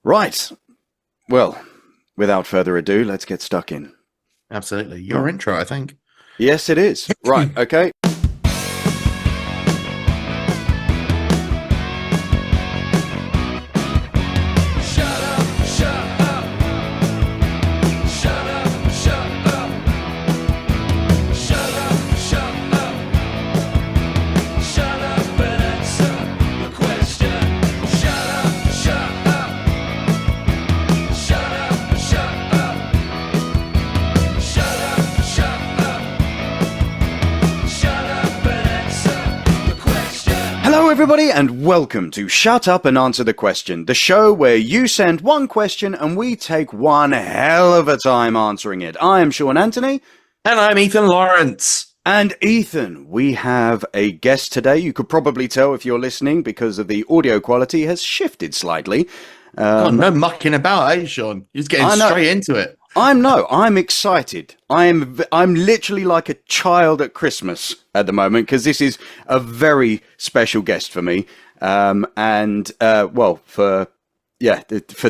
Right. Well, without further ado, let's get stuck in. Absolutely. Your intro, I think. Yes, it is. Right. Okay. Hello everybody and welcome to Shut Up and Answer the Question, the show where you send one question and we take one hell of a time answering it. I am Sean Antony. And I'm Ethan Lawrence. And Ethan, we have a guest today. You could probably tell if you're listening because of the audio quality has shifted slightly. God, no mucking about, eh, Sean? You're just getting straight into it. I'm excited. I'm literally like a child at Christmas at the moment because this is a very special guest for me. For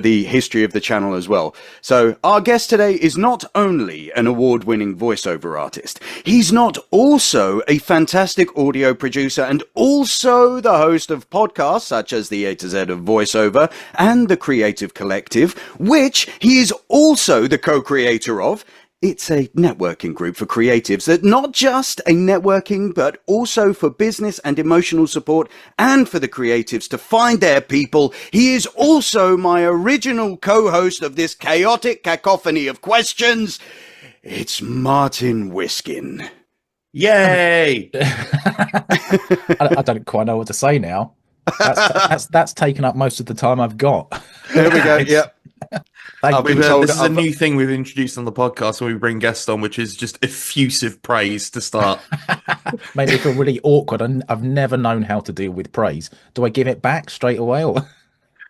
the history of the channel as well. So our guest today is not only an award-winning voiceover artist, he's not also a fantastic audio producer and also the host of podcasts such as the A to Z of Voiceover and the Creative Collective, which he is also the co-creator of. It's a networking group for creatives that not just a networking, but also for business and emotional support and for the creatives to find their people. He is also my original co-host of this chaotic cacophony of questions. It's Martin Wiskin. Yay! I don't quite know what to say now. That's taken up most of the time I've got. There we go. Yep. This is a new thing we've introduced on the podcast when we bring guests on, which is just effusive praise to start. Made me feel really awkward. I've never known how to deal with praise. Do I give it back straight away? Or?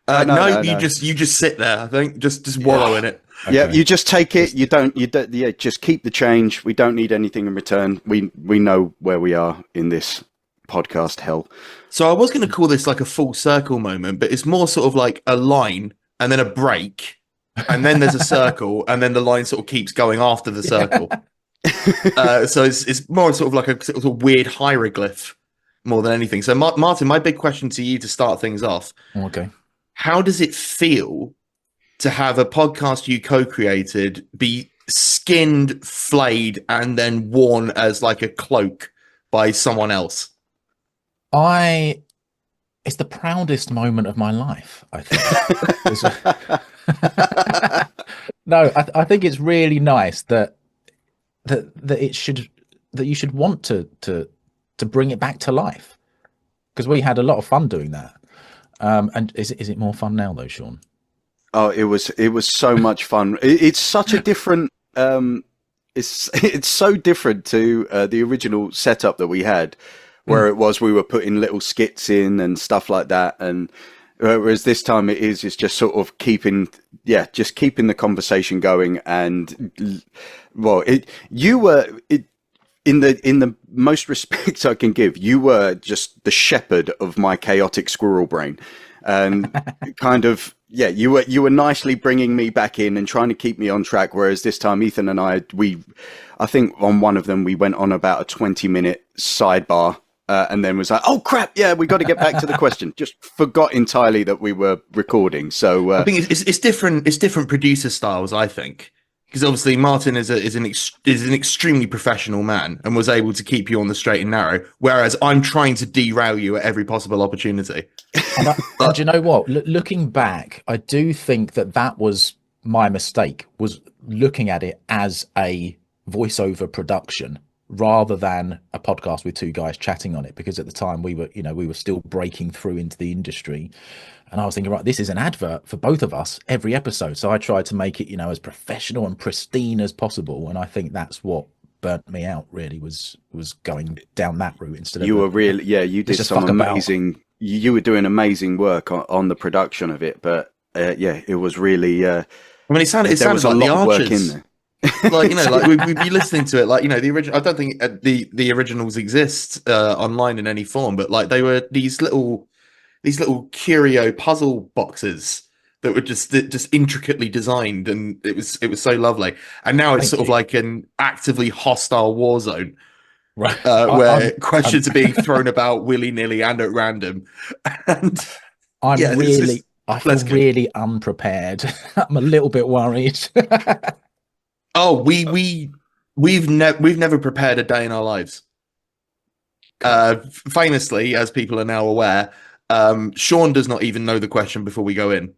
No. You just sit there. I think just wallow in it. Okay. Yeah, you just take it. You don't. Yeah, just keep the change. We don't need anything in return. We know where we are in this podcast hell. So I was going to call this like a full circle moment, but it's more sort of like a line and then a break. And then there's a circle, and then the line sort of keeps going after the circle. So it's more sort of like a sort of weird hieroglyph more than anything. So Martin, my big question to you to start things off. Okay. How does it feel to have a podcast you co-created be skinned, flayed, and then worn as like a cloak by someone else? It's the proudest moment of my life, I think. No, I think it's really nice that you should want to bring it back to life, because we had a lot of fun doing that. And is it more fun now though, Sean? Oh, it was so much fun. It's such a different. It's so different to the original setup that we had, where it was we were putting little skits in and stuff like that, and whereas this time it's just sort of keeping the conversation going. And well, you were in the most respect I can give, you were just the shepherd of my chaotic squirrel brain, and kind of you were nicely bringing me back in and trying to keep me on track. Whereas this time Ethan and I think on one of them we went on about a 20-minute sidebar. And then was like, oh crap, yeah, we got to get back to the question. Just forgot entirely that we were recording. So I think it's different. It's different producer styles, I think, because obviously Martin is an extremely professional man and was able to keep you on the straight and narrow, whereas I'm trying to derail you at every possible opportunity. And you know what? Looking back, I do think that was my mistake, was looking at it as a voiceover production rather than a podcast with two guys chatting on it, because at the time we were still breaking through into the industry, and I was thinking, right, this is an advert for both of us every episode. So I tried to make it, as professional and pristine as possible, and I think that's what burnt me out. Really, was going down that route instead of you did some amazing. You were doing amazing work on the production of it, but it was really. I mean, it sounded like the Archers. In there. We'd be listening to it, the original. I don't think the originals exist online in any form, but they were these little curio puzzle boxes that were just intricately designed, and it was so lovely. And now it's Thank sort of you. like an actively hostile war zone Right. where questions are being thrown about willy-nilly and at random. And I'm yeah, really, I feel let's go. really unprepared. I'm a little bit worried. Oh, we've never prepared a day in our lives. Famously, as people are now aware, Sean does not even know the question before we go in.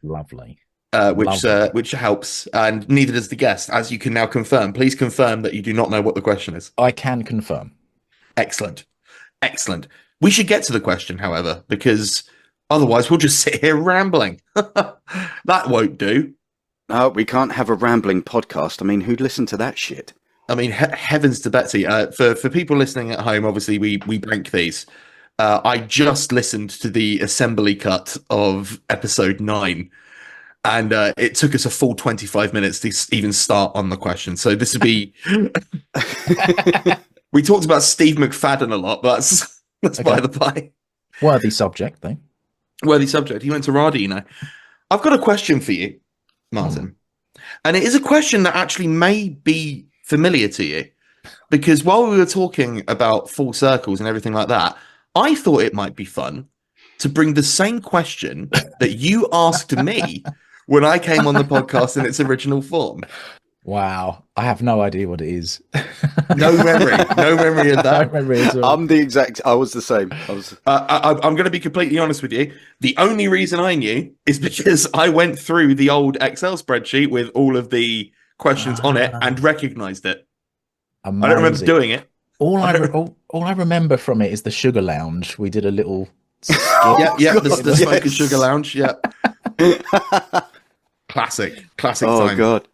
Lovely. Which helps, and neither does the guest, as you can now confirm. Please confirm that you do not know what the question is. I can confirm. Excellent. We should get to the question, however, because otherwise we'll just sit here rambling. That won't do. No, we can't have a rambling podcast. I mean, who'd listen to that shit? I mean, heavens to Betsy. For people listening at home, obviously we bank these. I just listened to the assembly cut of episode 9, and it took us a full 25 minutes to even start on the question. So this would be. We talked about Steve McFadden a lot, but that's by the by. Worthy subject, though. Worthy subject. He went to RADA, you know. I've got a question for you, Martin. And it is a question that actually may be familiar to you, because while we were talking about full circles and everything like that, I thought it might be fun to bring the same question that you asked me when I came on the podcast in its original form. Wow, I have no idea what it is. No memory of that. No memory at all. I was the same. I'm going to be completely honest with you. The only reason I knew is because I went through the old Excel spreadsheet with all of the questions on it and recognized it. Amazing. I don't remember doing it. All I remember from it is the Sugar Lounge. We did a little skit. The Smoke and Sugar Lounge. Yeah. Classic Oh time. God.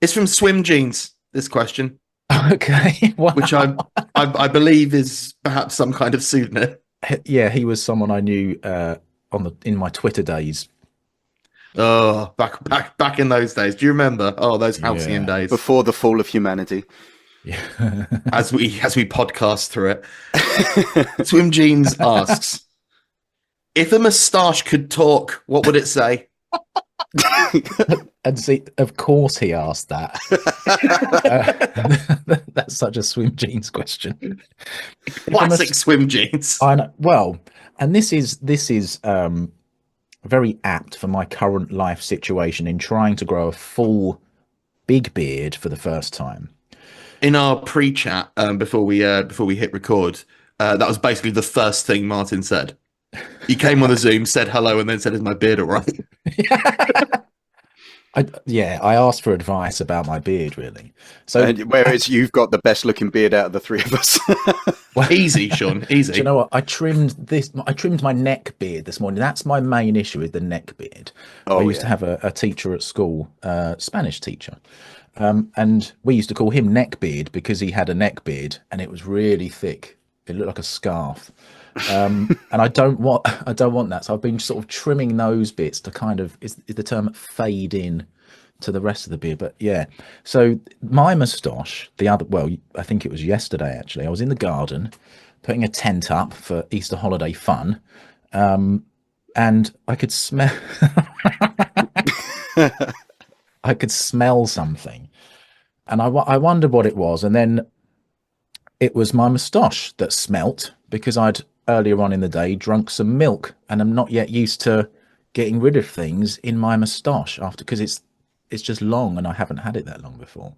It's from Swim Jeans, this question. Okay. Wow. Which I believe is perhaps some kind of pseudonym. Yeah, he was someone I knew in my Twitter days. Oh, back in those days. Do you remember? Oh, those halcyon days. Before the fall of humanity. Yeah. as we podcast through it. Swim Jeans asks, if a moustache could talk, what would it say? And see, of course he asked that. That's such a Swim Jeans question. Classic Swim Jeans. I know, well, and this is very apt for my current life situation in trying to grow a full big beard for the first time. In our pre-chat before we hit record, that was basically the first thing Martin said. He came on the Zoom, said hello, and then said, "Is my beard all right?" I asked for advice about my beard, really. So, whereas you've got the best looking beard out of the three of us. Well, easy, Sean, easy. Do you know what? I trimmed my neck beard this morning. That's my main issue, is the neck beard. I used to have a teacher at school, Spanish teacher, and we used to call him Neckbeard because he had a neck beard and it was really thick. It looked like a scarf. And I don't want that, so I've been sort of trimming those bits to kind of is the term fade in to the rest of the beard. But yeah, so my moustache, I think it was yesterday actually, I was in the garden putting a tent up for Easter holiday fun, and I could smell I could smell something, and I wondered what it was, and then it was my moustache that smelt, because I'd earlier on in the day drunk some milk, and I'm not yet used to getting rid of things in my moustache because it's just long and I haven't had it that long before.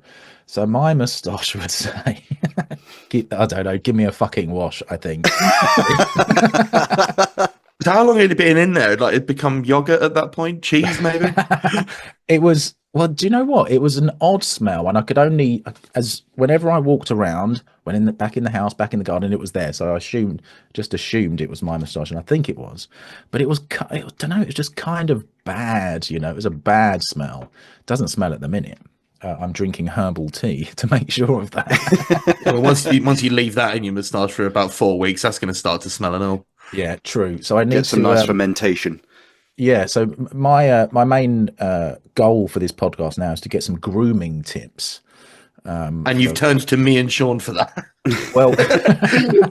So my moustache would say, I don't know, give me a fucking wash, I think. So how long had it been in there? Like, it'd become yogurt at that point? Cheese, maybe? It was, well, do you know what? It was an odd smell, and I could only, whenever I walked around, back in the house, back in the garden, it was there. So I just assumed it was my moustache, and I think it was. But it was, I don't know, it was just kind of bad, you know. It was a bad smell. It doesn't smell at the minute. I'm drinking herbal tea to make sure of that. Well, once you leave that in your moustache for about 4 weeks, that's going to start to smell and all. Yeah, true. So I need Get some to, nice fermentation. Yeah, so my main goal for this podcast now is to get some grooming tips. And you've turned to me and Sean for that. Well,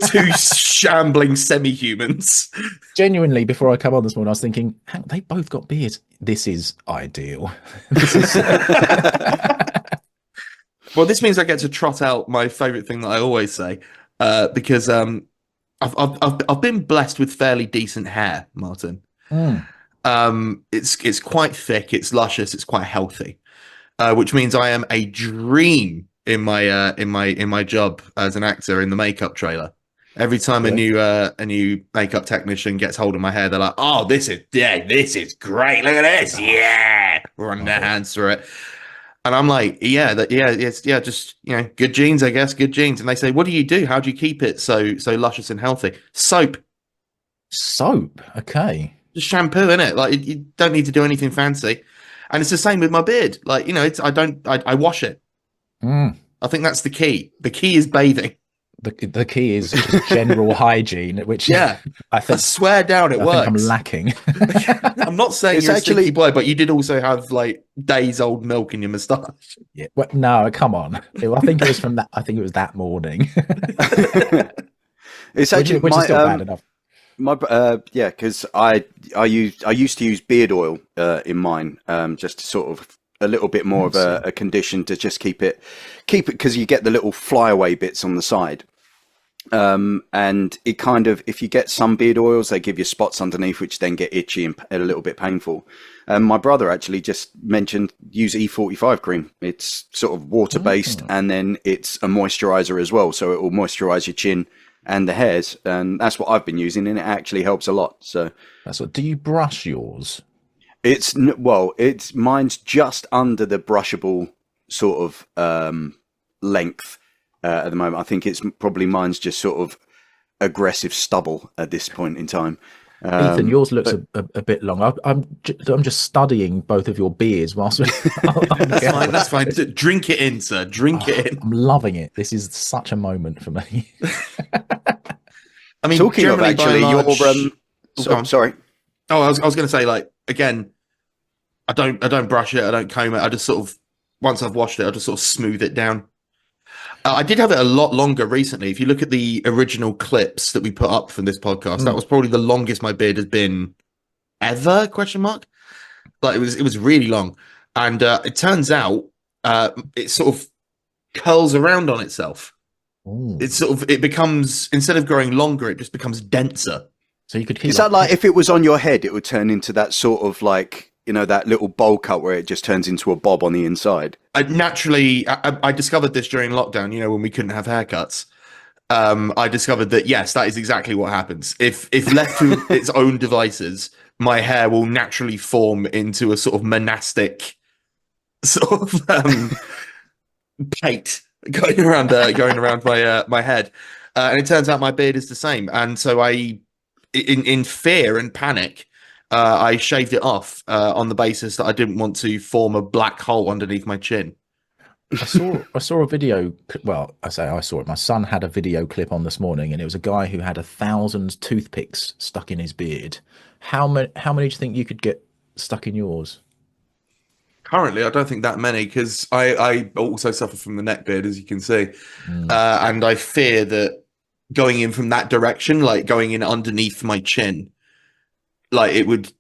two shambling semi-humans. genuinely, before I come on this morning, I was thinking, they both got beards. This is ideal. This is Well, this means I get to trot out my favourite thing that I always say, because I've been blessed with fairly decent hair, Martin. It's quite thick, it's luscious, it's quite healthy, which means I am a dream in my job as an actor in the makeup trailer. Every time a new makeup technician gets hold of my hair, they're like, "Oh, this is great! Look at this, yeah!" Running their hands through it. And I'm like, just good genes, I guess, good genes. And they say, "What do you do? How do you keep it so luscious and healthy?" Soap, okay. just shampoo in it. Like you don't need to do anything fancy. And it's the same with my beard. Like I wash it. I think that's the key. The key is bathing. The key is just general hygiene, which I swear down it works. I'm lacking. I'm not saying it's you're actually a stinky boy, but you did also have like days old milk in your moustache. Yeah. Well, no, come on. I think it was from that. I think it was that morning. It's actually which is still bad enough. Because I used to use beard oil in mine, just to sort of a little bit more of a condition to just keep it because you get the little flyaway bits on the side. And it kind of, if you get some beard oils, they give you spots underneath, which then get itchy and a little bit painful. My brother actually just mentioned use E45 cream. It's sort of water based, and then it's a moisturizer as well. So it will moisturize your chin and the hairs. And that's what I've been using, and it actually helps a lot. So that's what, do you brush yours? It's mine's just under the brushable sort of length at the moment. I think it's probably mine's just sort of aggressive stubble at this point in time. Ethan, yours looks a bit long. I'm just studying both of your beards whilst that's fine. Drink it in, sir. Drink it in. I'm loving it. This is such a moment for me. I mean, talking of actually, sorry. Oh, I was going to say, like, again, I don't brush it. I don't comb it. I just sort of, once I've washed it, I just sort of smooth it down. I did have it a lot longer recently. If you look at the original clips that we put up from this podcast, that was probably the longest my beard has been ever, ? Like it was really long. And it turns out it sort of curls around on itself. It becomes, instead of growing longer, it just becomes denser. So you could keep Is that like if it was on your head, it would turn into that sort of like, that little bowl cut where it just turns into a bob on the inside? I discovered this during lockdown, when we couldn't have haircuts. I discovered that, yes, that is exactly what happens. If left to its own devices, my hair will naturally form into a sort of monastic sort of plate going around my head. And it turns out my beard is the same. And so in fear and panic, I shaved it off on the basis that I didn't want to form a black hole underneath my chin. I saw a video. Well, I saw it. My son had a video clip on this morning, and it was a guy who had 1,000 toothpicks stuck in his beard. How many do you think you could get stuck in yours? Currently, I don't think that many, because I also suffer from the neck beard, as you can see, and I fear that going in from that direction, like going in underneath my chin, like it would,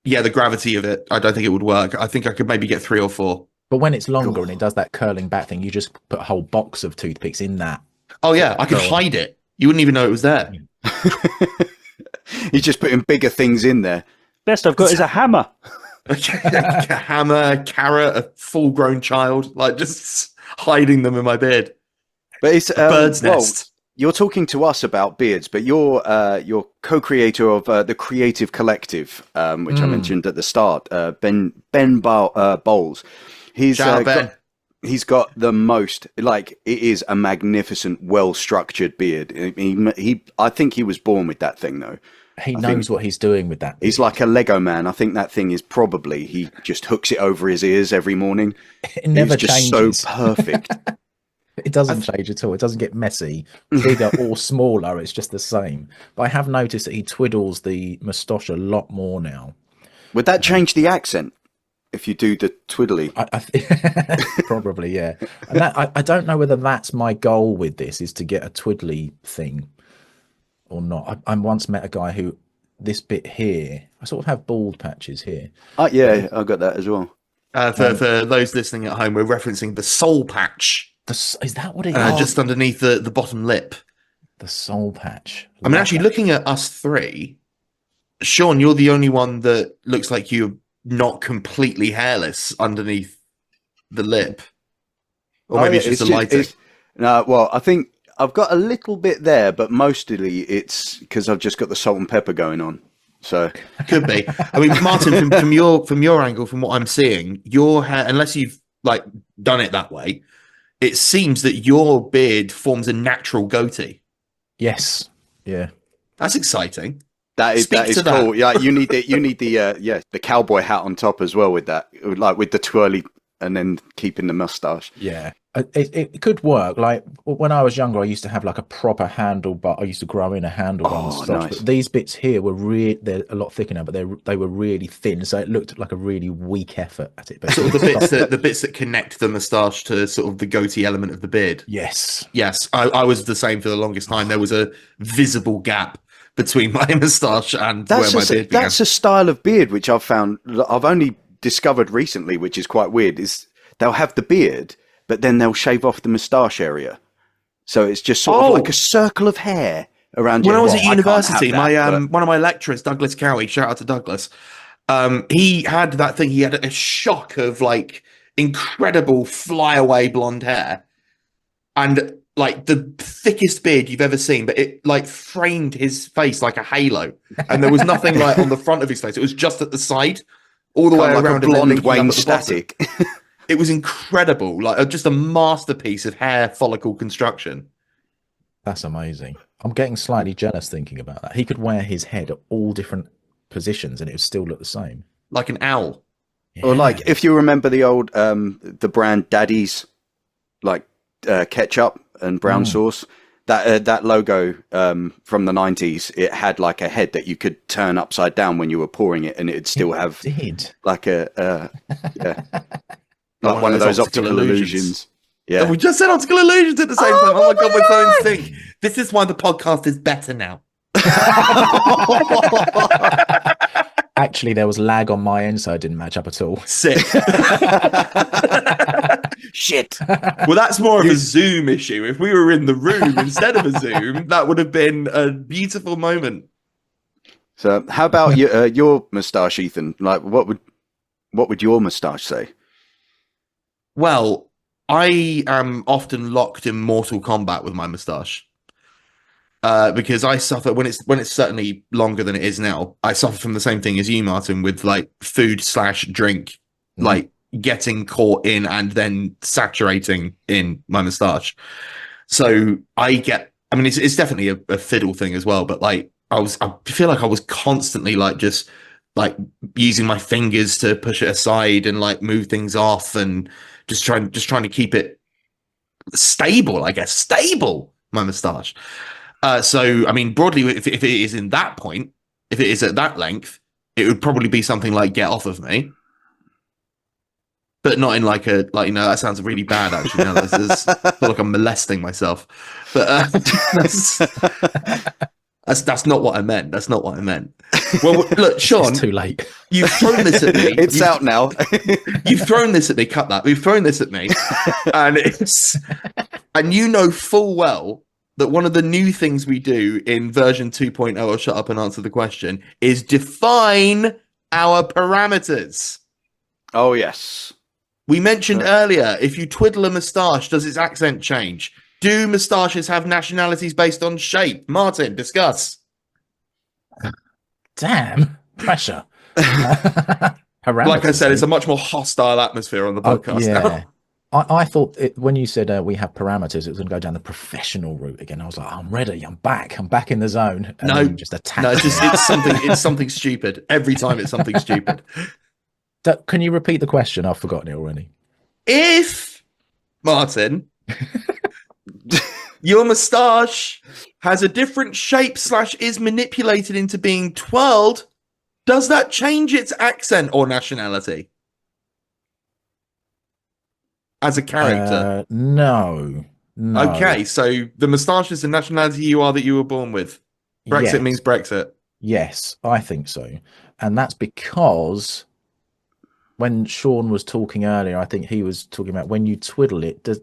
the gravity of it, I don't think it would work. I think I could maybe get 3 or 4. But when it's longer and it does that curling back thing, you just put a whole box of toothpicks in that. Oh yeah, I could hide it. You wouldn't even know it was there. He's just putting bigger things in there. Best I've got is a hammer. A hammer, a carrot, a full-grown child, like just hiding them in my beard. But it's a bird's nest. You're talking to us about beards, but you're co-creator of the Creative Collective, which I mentioned at the start. Ben Bowles. He's got the most, like, it is a magnificent, well-structured beard. I think he was born with that thing, though. He knows what he's doing with that beard. He's like a Lego man. I think that thing is probably, he just hooks it over his ears every morning. It never changes. Just so perfect. It doesn't change at all. It doesn't get messy, bigger or smaller. It's just the same. But I have noticed that he twiddles the moustache a lot more now. Would that change the accent? if you do the twiddly. Probably, yeah. And I don't know whether that's my goal with this, is to get a twiddly thing or not. I once met a guy who, this bit here, I sort of have bald patches here. Yeah, I got that as well. For those listening at home, we're referencing the soul patch. Is that what it is? Just underneath the bottom lip. The soul patch. I mean, actually, looking at us three, Sean, you're the only one that looks like you're not completely hairless underneath the lip. Or maybe it's just the lighting. No, well, I think I've got a little bit there, but mostly it's because I've just got the salt and pepper going on. So could be. I mean, Martin, from your angle, from what I'm seeing, your hair, unless you've like done it that way, it seems that your beard forms a natural goatee. Yes. Yeah. That's exciting. That is cool. Yeah, you need the cowboy hat on top as well with that, like with the twirly, and then keeping the mustache. Yeah, it could work. Like when I was younger, I used to have like a proper handle, but I used to grow in a handlebar mustache. Nice. But these bits here were they're a lot thicker now, but they were really thin, so it looked like a really weak effort at it. But sort of the bits that connect the moustache to sort of the goatee element of the beard. Yes. I was the same for the longest time. There was a visible gap between my moustache and where my beard began. That's a style of beard which I've only discovered recently, which is quite weird. Is they'll have the beard, but then they'll shave off the moustache area, so it's just sort of like a circle of hair around. When I was at university, one of my lecturers, Douglas Cowie, shout out to Douglas, he had that thing. He had a shock of like incredible flyaway blonde hair, and like the thickest beard you've ever seen, but it like framed his face like a halo, and there was nothing like on the front of his face. It was just at the side, all the way around. A blonde Wayne Static. It was incredible, like just a masterpiece of hair follicle construction. That's amazing. I'm getting slightly jealous thinking about that. He could wear his head at all different positions, and it would still look the same, like an owl. Yeah. Or like if you remember the old the brand Daddy's, like ketchup and brown sauce, that logo from the 90s, it had like a head that you could turn upside down when you were pouring it, and it'd still have like a like one of those optical illusions. Yeah, we just said optical illusions at the same time. Oh my god, we're so in sync. This is why the podcast is better now. Actually, there was lag on my end, so I didn't match up at all. Sick. Shit. Well, that's more of a Zoom issue. If we were in the room instead of a Zoom, that would have been a beautiful moment. So, how about your moustache, Ethan? Like, what would your moustache say? Well, I am often locked in Mortal Kombat with my moustache. Because I suffer when it's certainly longer than it is now. I suffer from the same thing as you, Martin, with like food/drink, like getting caught in and then saturating in my moustache. So I mean, it's definitely a fiddle thing as well. But like I feel like I was constantly like just like using my fingers to push it aside and like move things off and just trying to keep it stable. I guess stable, my moustache. So, I mean, broadly, if it is in that point, if it is at that length, it would probably be something like "get off of me," but not in like that sounds really bad. Actually, now I feel like I'm molesting myself. But that's not what I meant. That's not what I meant. Well, look, Sean, it's too late. You've thrown this at me. It's out now. You've thrown this at me. Cut that. You've thrown this at me, and you know full well that one of the new things we do in version 2.0 of Shut Up and Answer the Question is define our parameters. Oh, yes. We mentioned earlier, if you twiddle a moustache, does its accent change? Do moustaches have nationalities based on shape? Martin, discuss. Damn, pressure. Like I said, it's a much more hostile atmosphere on the podcast now. I thought when you said we have parameters, it was going to go down the professional route again. I was like, I'm ready. I'm back in the zone. And no, just attack. No, it's something stupid. Every time it's something stupid. Can you repeat the question? I've forgotten it already. If, Martin, your moustache has a different shape / is manipulated into being twirled, does that change its accent or nationality? as a character? No. Okay, so the moustache is the nationality you are that you were born with. Brexit Yes. means Brexit. Yes, I think so. And that's because when Sean was talking earlier, I think he was talking about when you twiddle it, does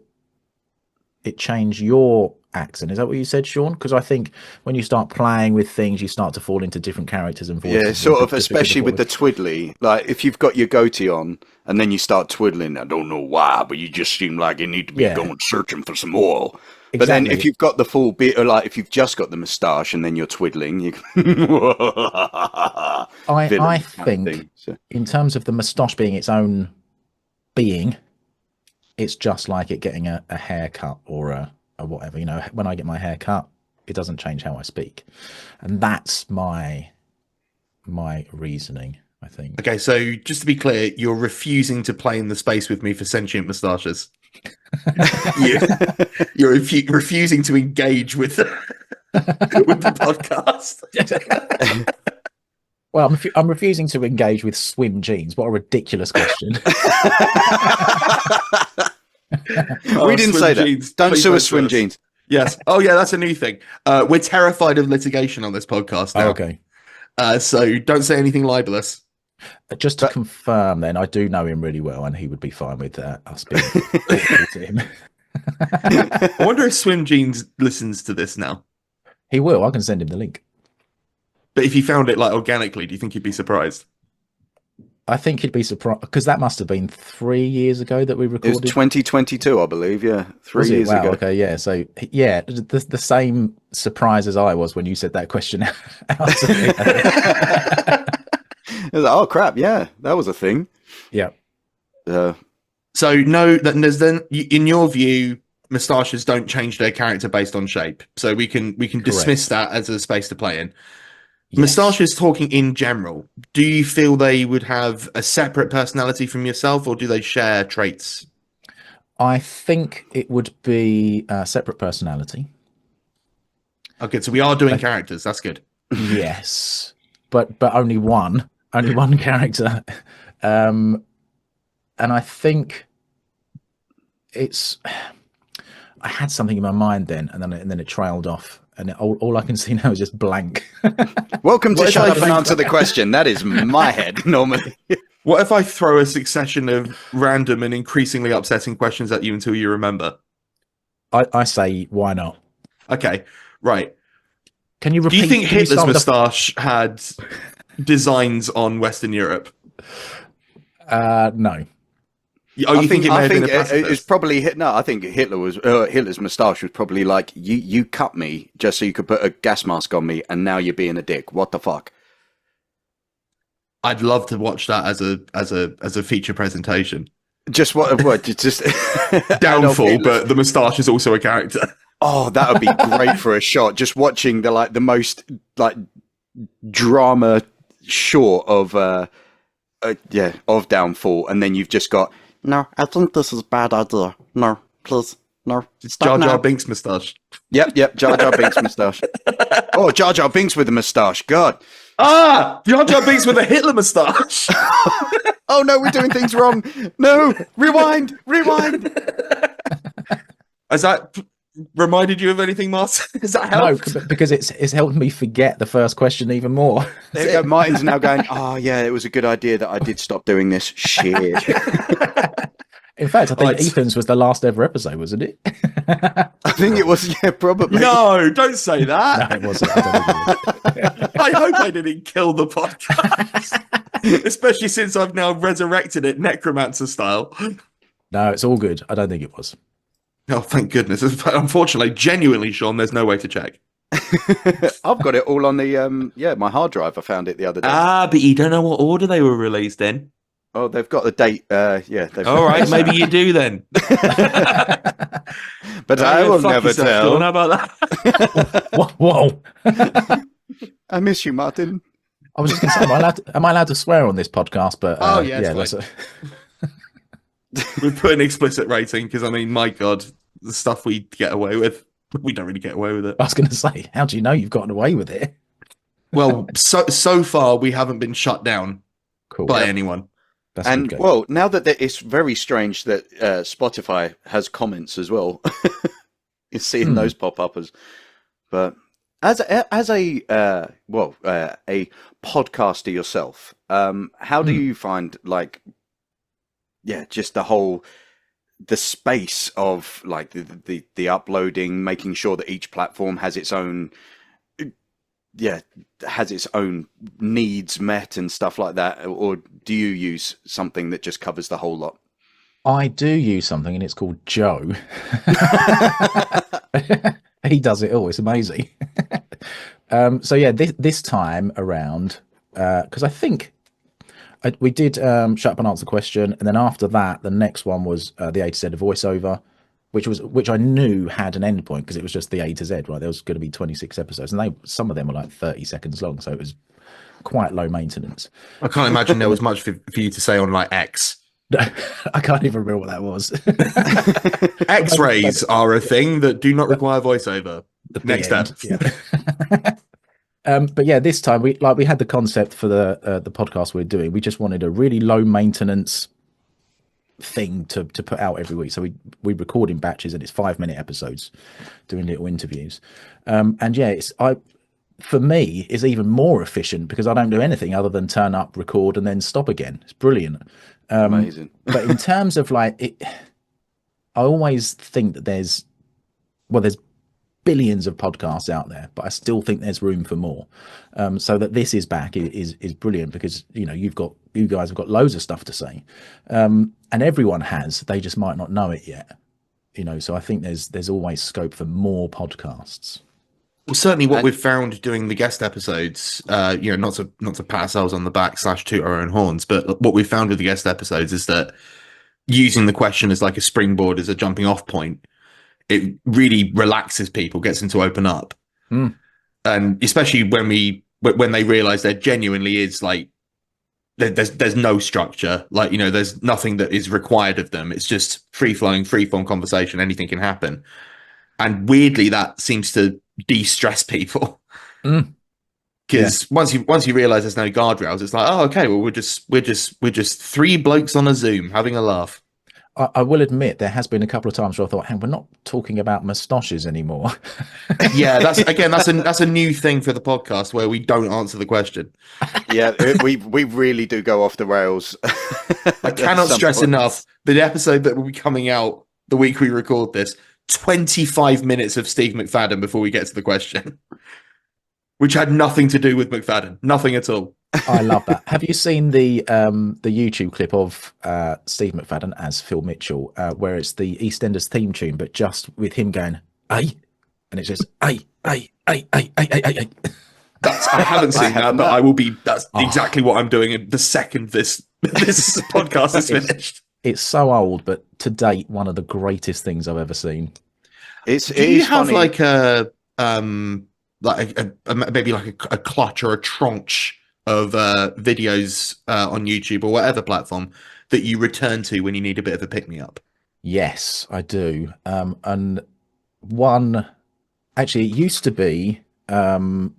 it change your accent? Is that what you said, Sean? Because I think when you start playing with things, you start to fall into different characters and voices. Yeah, sort of, especially with the twiddly. Like, if you've got your goatee on and then you start twiddling, I don't know why, but you just seem like you need to be going searching for some oil. Exactly. But then if you've got the full bit, or like if you've just got the moustache and then you're twiddling, you can... I think in terms of the moustache being its own being, it's just like it getting a haircut or a whatever. You know, when I get my hair cut, it doesn't change how I speak. And that's my reasoning, I think. Okay, so just to be clear, you're refusing to play in the space with me for sentient moustaches. You're refusing to engage with the podcast. Well, I'm refusing to engage with swim jeans. What a ridiculous question. We didn't say that. Don't sue us, swim jeans. Yes. Oh, yeah, that's a new thing. We're terrified of litigation on this podcast now. Oh, okay. So don't say anything libelous. Just to confirm, then, I do know him really well, and he would be fine with us being thoughtful to him. I wonder if Swim Jeans listens to this now. He will. I can send him the link. But if he found it like organically, do you think he'd be surprised? I think he'd be surprised because that must have been 3 years ago that we recorded. It was 2022, I believe. Yeah, 3 years ago. Okay, yeah. So yeah, the same surprise as I was when you said that question out to me. Oh crap! Yeah, that was a thing. Yeah. So no, that then in your view, moustaches don't change their character based on shape. So we can dismiss that as a space to play in. Yes. Moustaches, talking in general, do you feel they would have a separate personality from yourself, or do they share traits? I think it would be a separate personality. Okay, so we are doing characters. That's good. Yes, but only one character, and I think it's. I had something in my mind then, and then it trailed off. And all I can see now is just blank. Welcome to Shut Up and Answer the Question. That is my head normally. What if I throw a succession of random and increasingly upsetting questions at you until you remember? I say, why not? Okay, right. Can you repeat? Do you think Hitler's moustache had designs on Western Europe? No. Oh, you think it may have been a pacifist? It's probably no. I think Hitler's moustache was probably like you cut me just so you could put a gas mask on me, and now you're being a dick. What the fuck? I'd love to watch that as a feature presentation. Just what just Downfall, but the moustache is also a character. Oh, that would be great for a shot. Just watching the most drama short of Downfall, and then you've just got. No, I think this is a bad idea. No, please, no. It's Jar Jar Binks' moustache. Yep, Jar Jar Binks' moustache. Oh, Jar Jar Binks with a moustache. God. Jar Jar Binks with a Hitler moustache. Oh no, we're doing things wrong. No, rewind. Has that reminded you of anything, Martin? Has that helped? No, because it's helped me forget the first question even more. Martin's now going, oh yeah, it was a good idea that I did stop doing this. Shit. In fact, I think Ethan's was the last ever episode, wasn't it? I think it was, yeah, probably. No, don't say that. No, it wasn't. I hope I didn't kill the podcast. Especially since I've now resurrected it necromancer style. No, it's all good. I don't think it was. Oh, thank goodness. Unfortunately, genuinely, Sean, there's no way to check. I've got it all on the, my hard drive. I found it the other day. But you don't know what order they were released in. Oh, they've got the date. All right, maybe you do then. But I will never tell. Sean, how about that? Whoa. I miss you, Martin. I was just going to say, am I allowed to swear on this podcast? But we put an explicit rating because, I mean, my God, the stuff we get away with, we don't really get away with it. I was going to say, how do you know you've gotten away with it? Well, so far we haven't been shut down by anyone. That's a good And game. well, now that it's very strange that Spotify has comments as well. You're seeing those pop up but as a a podcaster yourself, how do you find just the space of like the uploading, making sure that each platform has its own needs met and stuff like that, or do you use something that just covers the whole lot? I do use something, and it's called Joe. He does it all. It's amazing. So yeah, this time around, because I think we did shut up and answer the question, and then after that, the next one was the A to Z of voiceover, which I knew had an end point because it was just the A to Z, right? There was going to be 26 episodes, and some of them were like 30 seconds long, so it was quite low maintenance. I can't imagine there was much for you to say on like X. I can't even remember what that was. X-rays are a thing that do not require voiceover. Next step. Yeah. But yeah, this time we had the concept for the podcast we're doing. We just wanted a really low maintenance thing to put out every week. So we record in batches, and it's 5-minute episodes, doing little interviews. And yeah, for me, it's even more efficient because I don't do anything other than turn up, record, and then stop again. It's brilliant. Amazing. But in terms of like it, I always think that there's billions of podcasts out there, but I still think there's room for more. So that this is back is brilliant because you guys have got loads of stuff to say, and everyone has. They just might not know it yet. So I think there's always scope for more podcasts. Well, certainly what we've found doing the guest episodes, not to pat ourselves on the back / toot our own horns, but what we've found with the guest episodes is that using the question as like a springboard, as a jumping off point, it really relaxes people, gets them to open up. And especially when they realize there genuinely is like, there's no structure, like, there's nothing that is required of them. It's just free-flowing, free-form conversation. Anything can happen. And weirdly, that seems to de-stress people because once you realize there's no guardrails, it's like, oh, okay, well, we're just 3 blokes on a Zoom having a laugh. I will admit there has been a couple of times where I thought, hey, we're not talking about moustaches anymore. Yeah, that's a new thing for the podcast where we don't answer the question. Yeah, we really do go off the rails. I cannot stress enough the episode that will be coming out the week we record this, 25 minutes of Steve McFadden before we get to the question, which had nothing to do with McFadden, nothing at all. I love that. Have you seen the YouTube clip of Steve McFadden as Phil Mitchell, where it's the EastEnders theme tune, but just with him going, "Ay," and it's just "ay, ay, ay, ay, ay, ay, ay." I haven't seen that, but I will be. That's exactly what I'm doing the second this podcast is finished. It's so old, but to date, one of the greatest things I've ever seen. Do you have funny. Like a maybe like a clutch or a tranche of videos on YouTube or whatever platform that you return to when you need a bit of a pick-me-up? Yes, I do. And one, actually, it used to be, there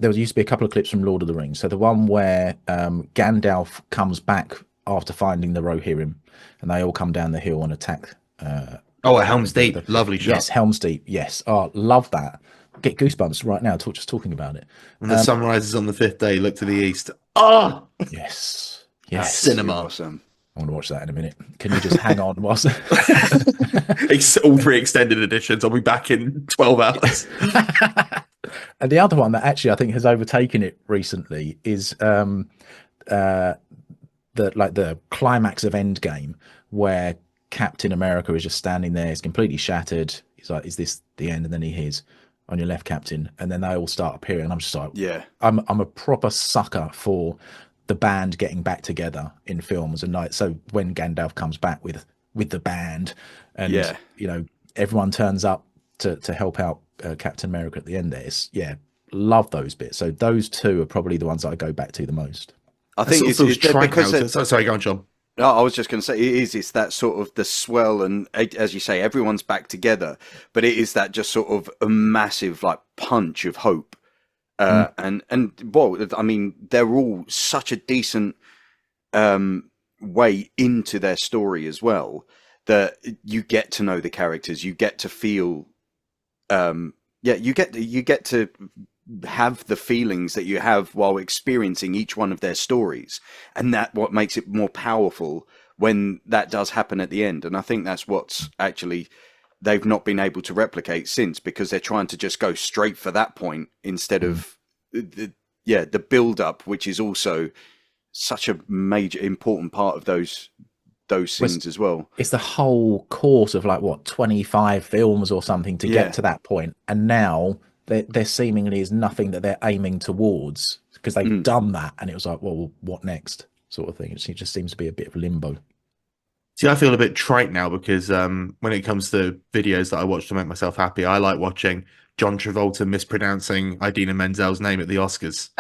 used to be a couple of clips from Lord of the Rings. So the one where Gandalf comes back after finding the Rohirrim, and they all come down the hill and attack. At Helm's Deep, lovely shot. Yes, Helm's Deep. Yes, love that. Get goosebumps right now just talking about it. When the sun rises on the 5th day, look to the east. Oh, yes, cinema. Awesome. I want to watch that in a minute. Can you just hang on whilst all 3 extended editions? I'll be back in 12 hours. And the other one that actually I think has overtaken it recently is the climax of Endgame, where Captain America is just standing there, he's completely shattered. He's like, "Is this the end?" And then he hears, "On your left, Captain," and then they all start appearing. And I'm just like, yeah, I'm a proper sucker for the band getting back together in films. And like, so when Gandalf comes back with the band, and everyone turns up to help out Captain America at the end there. Love those bits. So those 2 are probably the ones that I go back to the most. I think it's because sorry, go on, John. No, I was just going to say it's that sort of the swell, and as you say, everyone's back together, but it is that just sort of a massive like punch of hope. And well, I mean, they're all such a decent way into their story as well, that you get to know the characters, you get to feel, you get to have the feelings that you have while experiencing each one of their stories, and that what makes it more powerful when that does happen at the end. And I think that's what's actually they've not been able to replicate since, because they're trying to just go straight for that point instead of the build up, which is also such a major important part of those scenes as well. It's the whole course of like 25 films or something to get to that point, and now there seemingly is nothing that they're aiming towards, because they've done that, and it was like, well, what next, sort of thing. It just seems to be a bit of limbo. See, I feel a bit trite now because when it comes to videos that I watch to make myself happy, I like watching John Travolta mispronouncing Idina Menzel's name at the Oscars.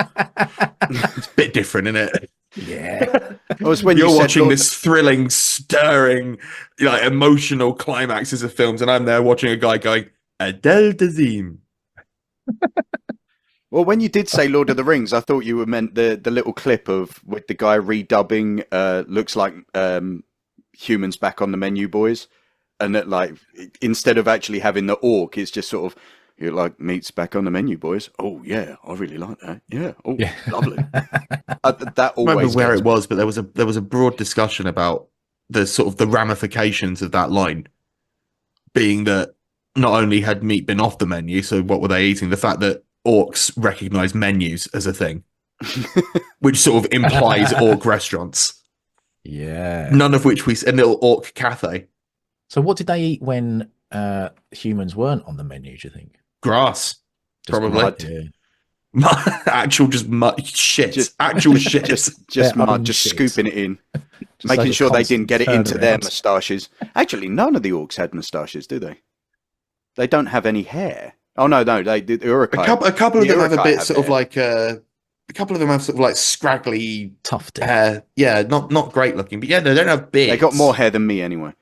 It's a bit different, isn't it? Yeah. When you're watching this thrilling, stirring, like emotional climaxes of films, and I'm there watching a guy going, Adele Dazeem. Well, when you did say Lord of the Rings, I thought you meant the little clip of with the guy redubbing looks like humans back on the menu, boys, and that like instead of actually having the orc, it's just sort of you're like meat's back on the menu, boys. Oh yeah, I really like that. Yeah, oh yeah. Lovely. That always. I remember where it was, but there was a broad discussion about the sort of the ramifications of that line, being that not only had meat been off the menu, so what were they eating? The fact that orcs recognize menus as a thing, which sort of implies orc restaurants. Yeah. None of which a little orc cafe. So what did they eat when humans weren't on the menu, do you think? Grass. Just probably. Mud, yeah. Actual just mud shit. Actual shit. Just mud, just scooping it in. Making sure they didn't get it into their moustaches. Actually, none of the orcs had moustaches, do they? They don't have any hair. Oh no, they did. A couple of them have a bit sort of like a couple of them have sort of like scraggly tufted hair. Yeah, not great looking, but yeah, no, they don't have beards. They got more hair than me anyway.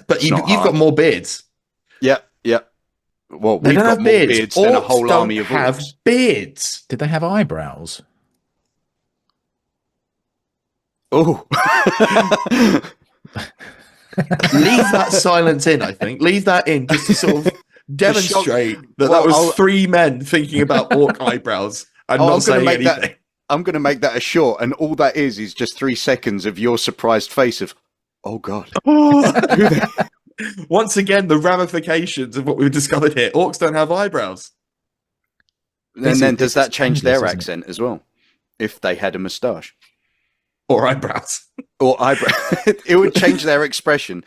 But you've got more beards. Yeah. Well, they we've don't got have more beards than a whole army of have orcs. Beards. Did they have eyebrows? Oh. Leave that silence in, I think. Leave that in just to sort of demonstrate that was three men thinking about orc eyebrows and not saying anything. I'm going to make that a short, and all that is just 3 seconds of your surprised face of, oh God. Once again, the ramifications of what we've discovered here. Orcs don't have eyebrows. And then does that change their accent as well? If they had a moustache? Or eyebrows. Or eyebrows. It would change their expression.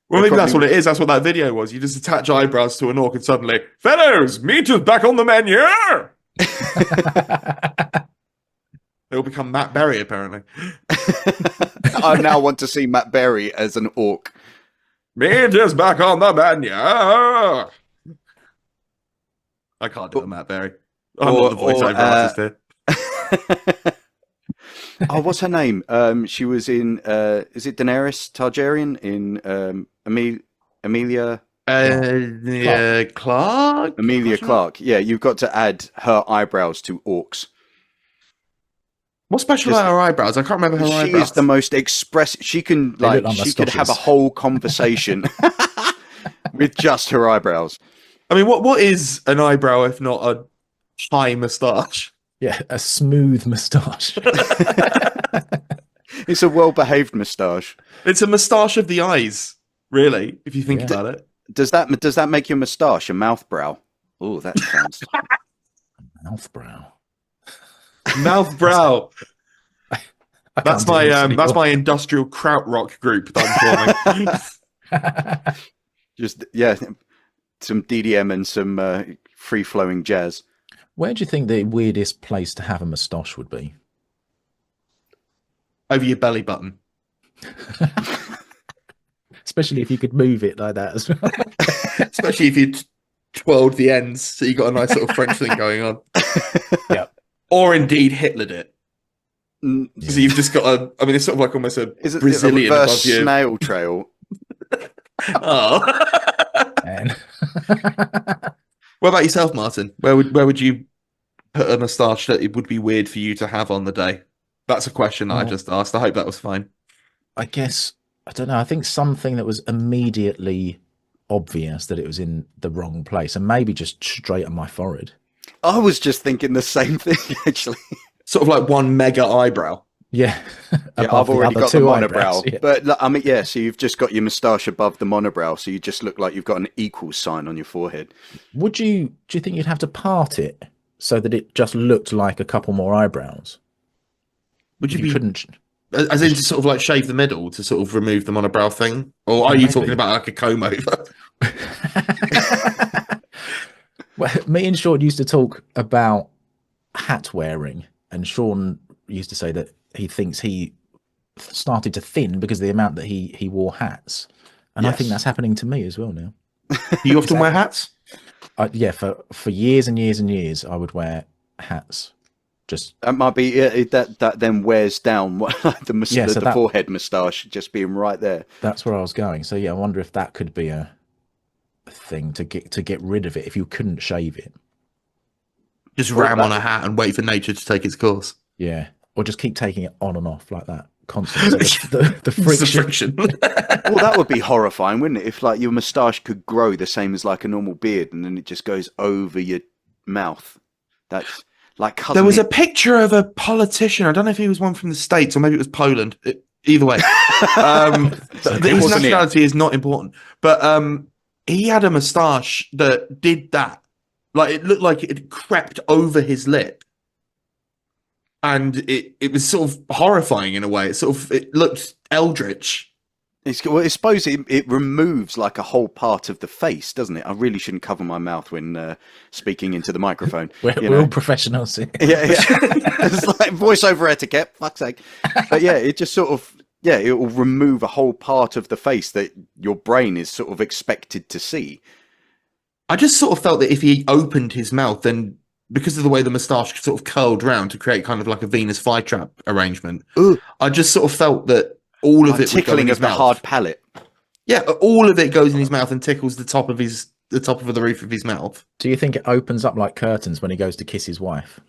Well, maybe that's what it is. That's what that video was. You just attach eyebrows to an orc and suddenly, fellows, meat is back on the menu! It'll become Matt Berry, apparently. I now want to see Matt Berry as an orc. Meat is back on the menu! I can't do a Matt Berry. I'm not the voiceover artist here. Oh, what's her name? She was in, is it Daenerys Targaryen in Emilia Clark? Emilia Clarke. Yeah, you've got to add her eyebrows to orcs. What's special about her eyebrows? I can't remember her eyebrows. She is the most expressive. She can she could have a whole conversation with just her eyebrows. I mean, what is an eyebrow if not a high moustache? Yeah, a smooth moustache. It's a well-behaved moustache. It's a moustache of the eyes, really, if you think about it. Does that make your moustache a mouth brow? Oh, that sounds mouth brow. Mouth brow. That's my industrial krautrock group that I'm forming. Just some DDM and some free-flowing jazz. Where do you think the weirdest place to have a moustache would be? Over your belly button. Especially if you could move it like that as well. Especially if you twirled the ends, so you got a nice little French thing going on. Yeah. Or indeed Hitlered it. So you've just got it's sort of like almost a Brazilian a above you. Snail trail. Oh. What about yourself, Martin? Where would you put a moustache that it would be weird for you to have on the day? That's a question that I just asked. I hope that was fine. I guess, I don't know. I think something that was immediately obvious that it was in the wrong place, and maybe just straight on my forehead. I was just thinking the same thing, actually. Sort of like one mega eyebrow. Yeah. Yeah, Above I've already other got the two monobrow. eyebrows, yeah. But I mean, yeah, so you've just got your moustache above the monobrow, so you just look like you've got an equal sign on your forehead. Do you think you'd have to part it so that it just looked like a couple more eyebrows? Would you be couldn't? as in to sort of like shave the middle to sort of remove the monobrow thing? Or are you Maybe. talking about like a comb over? Well, me and Sean used to talk about hat wearing, and Sean used to say that he thinks he started to thin because of the amount that he wore hats, and I think Yes. that's happening to me as well now. Do you often wear hats? Yeah, for years and years and years, I would wear hats. Just That might be that then wears down the that- forehead moustache just being right there. that's where I was going. So yeah, I wonder if that could be a thing to get rid of it if you couldn't shave it. Just ram on a hat and wait for nature to take its course. Yeah, or just keep taking it on and off like that constantly. So the It's the friction. Well, that would be horrifying, wouldn't it? If like your moustache could grow the same as like a normal beard, and then it just goes over your mouth. That's like cousin. There was a picture of a politician. I don't know if he was one from the States or maybe it was Poland. Either way, his wasn't nationality is not important. But he had a moustache that did that. Like it looked like it had crept over his lip. And it was sort of horrifying in a way. It looked eldritch. I suppose it removes like a whole part of the face, doesn't it? I really shouldn't cover my mouth when speaking into the microphone. We're all professionals here. Yeah. It's like voiceover etiquette, fuck's sake. But yeah, it just sort of, it will remove a whole part of the face that your brain is sort of expected to see. I just sort of felt that if he opened his mouth, then because of the way the moustache sort of curled round to create kind of like a Venus flytrap arrangement, I just sort of felt that all of it would go in tickling his of the mouth. hard palate. Yeah, all of it goes in his mouth and tickles the top of the roof of his mouth. Do you think it opens up like curtains when he goes to kiss his wife?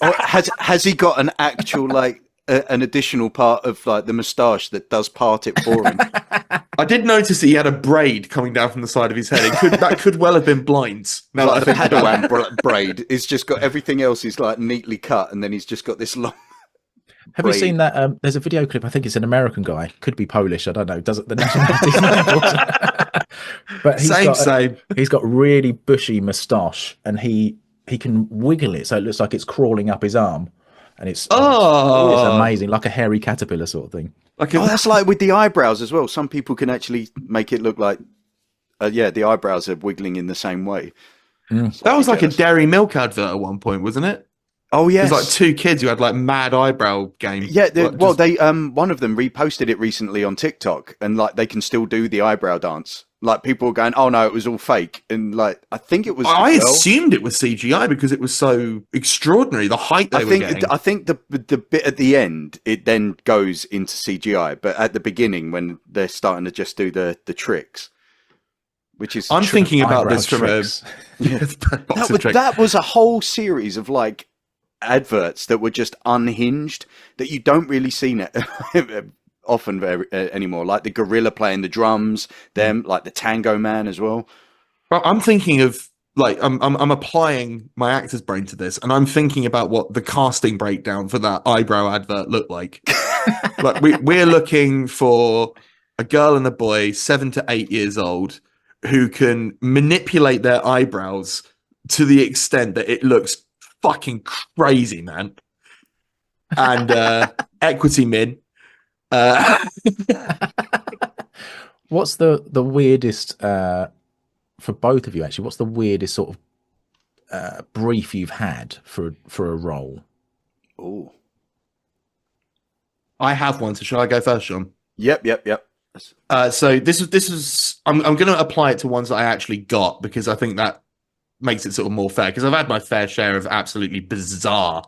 Or has he got an actual like an additional part of like the moustache that does part it for him? I did notice that he had a braid coming down from the side of his head. That could well have been blinds. Now Like that the I think about it. Padawan braid. It's just got everything else is like neatly cut, and then he's just got this long. Have you braid. seen that? There's a video clip. I think it's an American guy. Could be Polish. I don't know. Doesn't the nationality's not important. But Same. He's got really bushy moustache, and he can wiggle it so it looks like it's crawling up his arm, and it's amazing, like a hairy caterpillar sort of thing. That's like with the eyebrows as well. Some people can actually make it look like, the eyebrows are wiggling in the same way. That was like a dairy milk advert at one point, wasn't it? Oh yes, It was like two kids who had like mad eyebrow game. Yeah, Like, they one of them reposted it recently on TikTok, and like they can still do the eyebrow dance. Like people were going, "Oh no, it was all fake," and like I think it was. I assumed it was CGI because it was so extraordinary. The height they were getting. I think the bit at the end it then goes into CGI, but at the beginning when they're starting to just do the tricks, which is I'm thinking about this from tricks. that was a whole series of like adverts that were just unhinged that you don't really see often anymore, like the gorilla playing the drums, them like the Tango Man as well. Well, I'm thinking of like I'm applying my actor's brain to this, and I'm thinking about what the casting breakdown for that eyebrow advert looked like. Like we're looking for a girl and a boy, 7 to 8 years old, who can manipulate their eyebrows to the extent that it looks fucking crazy, man. And equity min. What's the weirdest for both of you? Actually, what's the weirdest sort of brief you've had for a role? Oh, I have one. So shall I go first, Sean? yep. So this was I'm going to apply it to ones that I actually got because I think that makes it sort of more fair because I've had my fair share of absolutely bizarre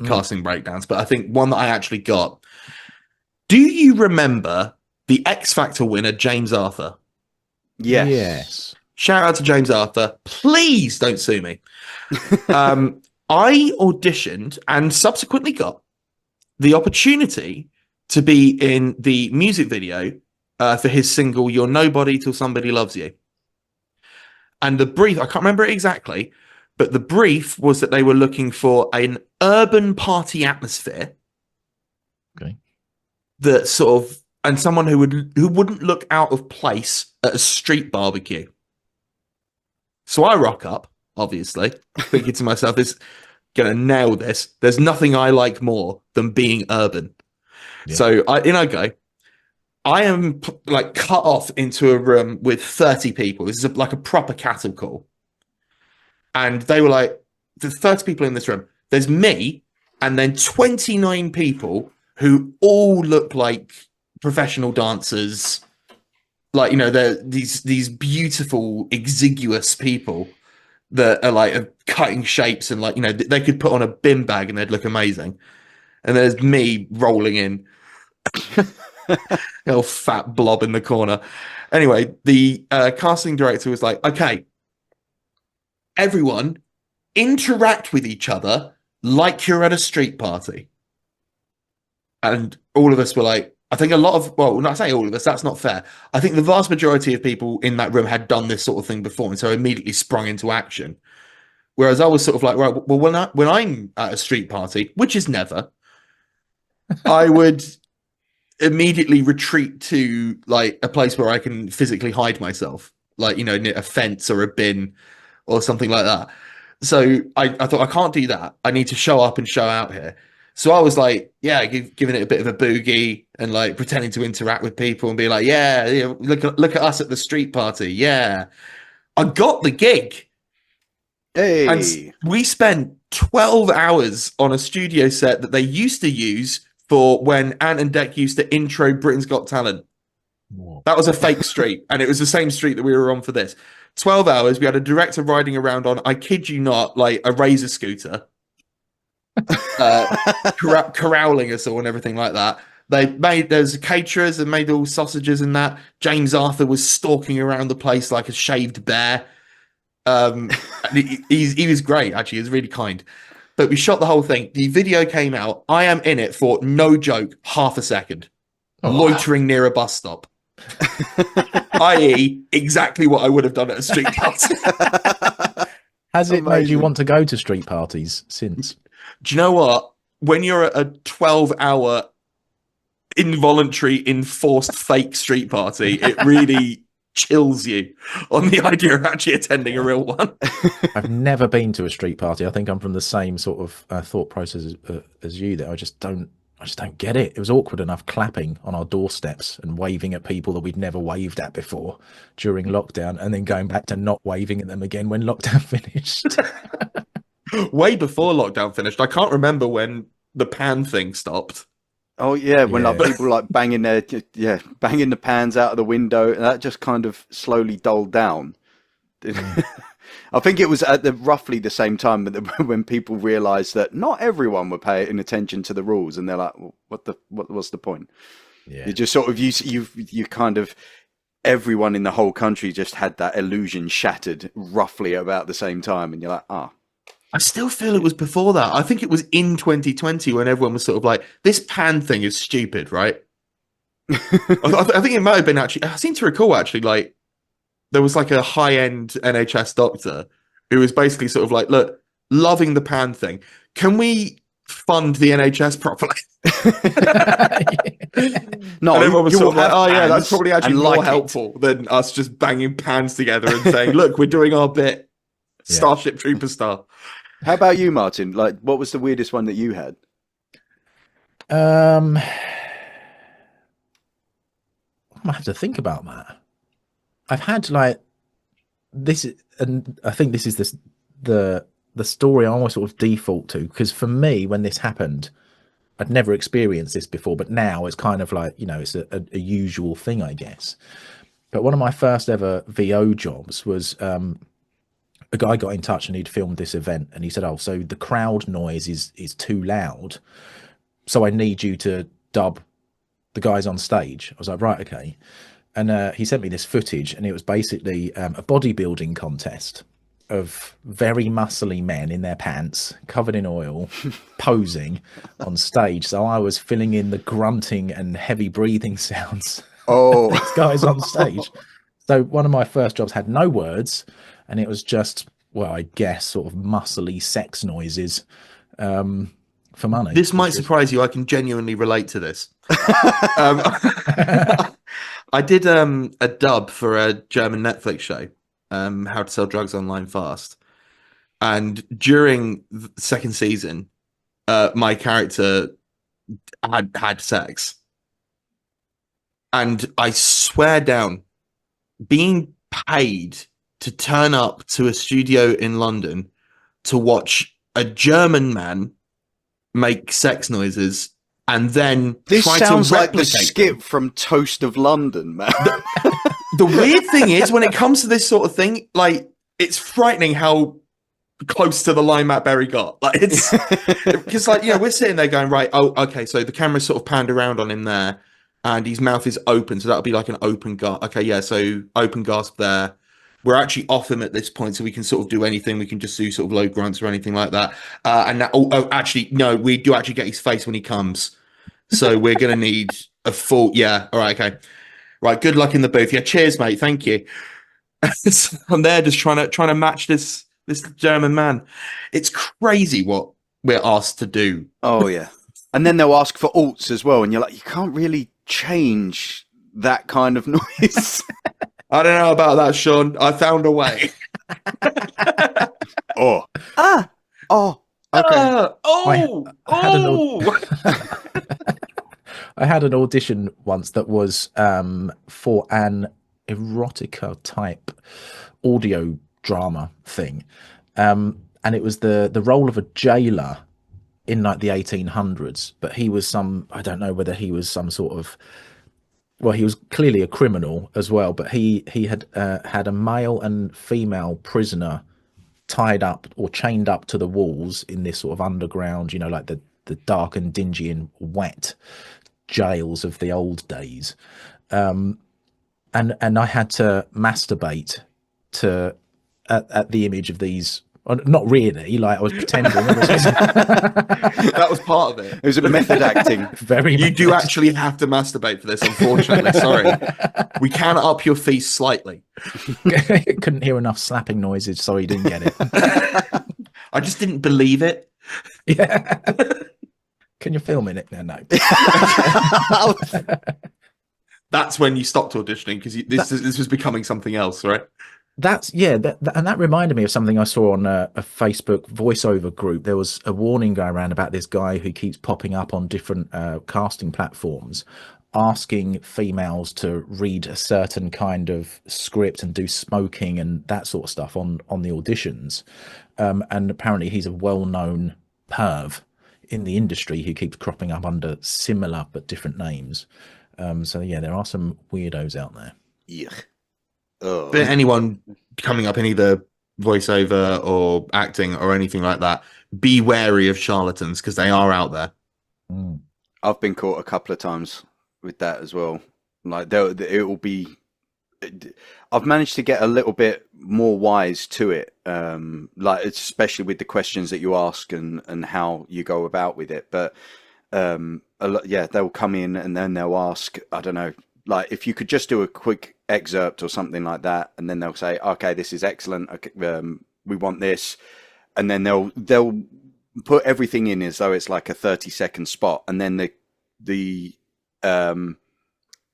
casting breakdowns, but I think one that I actually got. Do you remember the X Factor winner, James Arthur? Yes. Shout out to James Arthur. Please don't sue me. I auditioned and subsequently got the opportunity to be in the music video for his single "You're Nobody Till Somebody Loves You." And the brief, I can't remember it exactly, but the brief was that they were looking for an urban party atmosphere. Okay. That sort of, and someone who wouldn't look out of place at a street barbecue. So I rock up, obviously, thinking to myself, "This gonna nail this. There's nothing I like more than being urban." Yeah. So I go. I am like cut off into a room with 30 people. This is like a proper cattle call. And they were like, there's 30 people in this room. There's me and then 29 people who all look like professional dancers. Like, you know, they're these beautiful, exiguous people that are like cutting shapes and like, you know, they could put on a bin bag and they'd look amazing. And there's me rolling in. Little fat blob in the corner. Anyway, the casting director was like, "Okay, everyone interact with each other like you're at a street party." And all of us were like, I think a lot of, well, not say all of us, that's not fair. I think the vast majority of people in that room had done this sort of thing before and so immediately sprung into action. Whereas I was sort of like, right, well, when I'm at a street party, which is never, I would immediately retreat to like a place where I can physically hide myself, like, you know, near a fence or a bin or something like that. So I thought, I can't do that. I need to show up and show out here. So I was like, yeah, giving it a bit of a boogie and like pretending to interact with people and be like, yeah, look at us at the street party. Yeah. I got the gig. Hey. And we spent 12 hours on a studio set that they used to use for when Ant and Dec used to intro Britain's Got Talent. Whoa. That was a fake street, and it was the same street that we were on for this. 12 hours, we had a director riding around on, I kid you not, like a razor scooter, corralling us all and everything like that. There's caterers and made all sausages and that. James Arthur was stalking around the place like a shaved bear. He was great, actually. He was really kind. But we shot the whole thing. The video came out. I am in it for, no joke, half a second. Loitering near a bus stop. I.e., exactly what I would have done at a street party. Has it made you want to go to street parties since? Do you know what? When you're at a 12-hour involuntary, enforced fake street party, it really chills you on the idea of actually attending a real one. I've never been to a street party. I think I'm from the same sort of thought process as you there. I just don't get it. It was awkward enough clapping on our doorsteps and waving at people that we'd never waved at before during lockdown, and then going back to not waving at them again when lockdown finished. Way before lockdown finished. I can't remember when the pan thing stopped. Oh yeah, when like people like banging the pans out of the window, and that just kind of slowly dulled down. I think it was at roughly the same time when people realised that not everyone were paying attention to the rules, and they're like, well, "What's the point?" Yeah, you just sort of you kind of, everyone in the whole country just had that illusion shattered roughly about the same time, and you're like, ah. I still feel it was before that. I think it was in 2020 when everyone was sort of like, this pan thing is stupid, right? I think it might have been actually, I seem to recall actually, like, there was like a high-end NHS doctor who was basically sort of like, look, loving the pan thing. Can we fund the NHS properly? No, and everyone was sort of like, oh yeah, that's probably actually more helpful than us just banging pans together and saying, look, we're doing our bit. Starship Trooper style. How about you, Martin? Like, what was the weirdest one that you had? I might have to think about that. I've had like this, and I think this is the story I always sort of default to, because for me, when this happened, I'd never experienced this before, but now it's kind of like, you know, it's a usual thing, I guess. But one of my first ever VO jobs was a guy got in touch and he'd filmed this event, and he said, "Oh, so the crowd noise is too loud, so I need you to dub the guys on stage." I was like, right, okay. And he sent me this footage, and it was basically a bodybuilding contest. of very muscly men in their pants, covered in oil, posing on stage. So I was filling in the grunting and heavy breathing sounds of these guys on stage. So one of my first jobs had no words, and it was just, well, I guess sort of muscly sex noises for money. This might surprise you. I can genuinely relate to this. I did a dub for a German Netflix show, How to Sell Drugs Online Fast. And during the second season, my character had sex. And I swear down, being paid to turn up to a studio in London to watch a German man make sex noises and then this try sounds to like the replicate skit them. from Toast of London, man. The weird thing is, when it comes to this sort of thing, like, it's frightening how close to the line Matt Berry got. Like, it's because, like, you know, we're sitting there going, right, oh, okay, so the camera's sort of panned around on him there, and his mouth is open, so that'll be like an open gasp. Okay, yeah, so open gasp there. We're actually off him at this point, so we can sort of do anything. We can just do sort of low grunts or anything like that. And now, actually, no, we do actually get his face when he comes. So we're going to need a full, yeah, all right, okay. Right, good luck in the booth. Yeah, cheers, mate, thank you. So I'm there just trying to match this German man. It's crazy what we're asked to do. Oh, yeah. And then they'll ask for alts as well, and you're like, you can't really change that kind of noise. I don't know about that, Sean. I found a way. Oh. Okay. I had an audition once that was for an erotica type audio drama thing, and it was the role of a jailer in like the 1800s. But he was I don't know whether he was some sort of, well, he was clearly a criminal as well. But he had had a male and female prisoner tied up or chained up to the walls in this sort of underground, you know, like the dark and dingy and wet jails of the old days, and I had to masturbate at the image of these. Not really, like I was pretending. That was part of it. It was a method acting. You do actually have to masturbate for this, unfortunately. Sorry. We can up your fee slightly. Couldn't hear enough slapping noises, so you didn't get it. I just didn't believe it. Yeah. Can you film in it? No. That's when you stopped auditioning, because this was becoming something else, right? That's and that reminded me of something I saw on a Facebook voiceover group. There was a warning going around about this guy who keeps popping up on different casting platforms, asking females to read a certain kind of script and do smoking and that sort of stuff on the auditions. And apparently he's a well-known perv in the industry who keeps cropping up under similar but different names. So yeah, there are some weirdos out there. Yeah. Oh. But anyone coming up in either voiceover or acting or anything like that, be wary of charlatans, because they are out there. I've been caught a couple of times with that as well. Like it will be. I've managed to get a little bit more wise to it, like especially with the questions that you ask and how you go about with it. But they'll come in and then they'll ask, I don't know, like if you could just do a quick excerpt or something like that, and then they'll say, okay, this is excellent, okay, we want this, and then they'll put everything in as though it's like a 30-second spot, and then the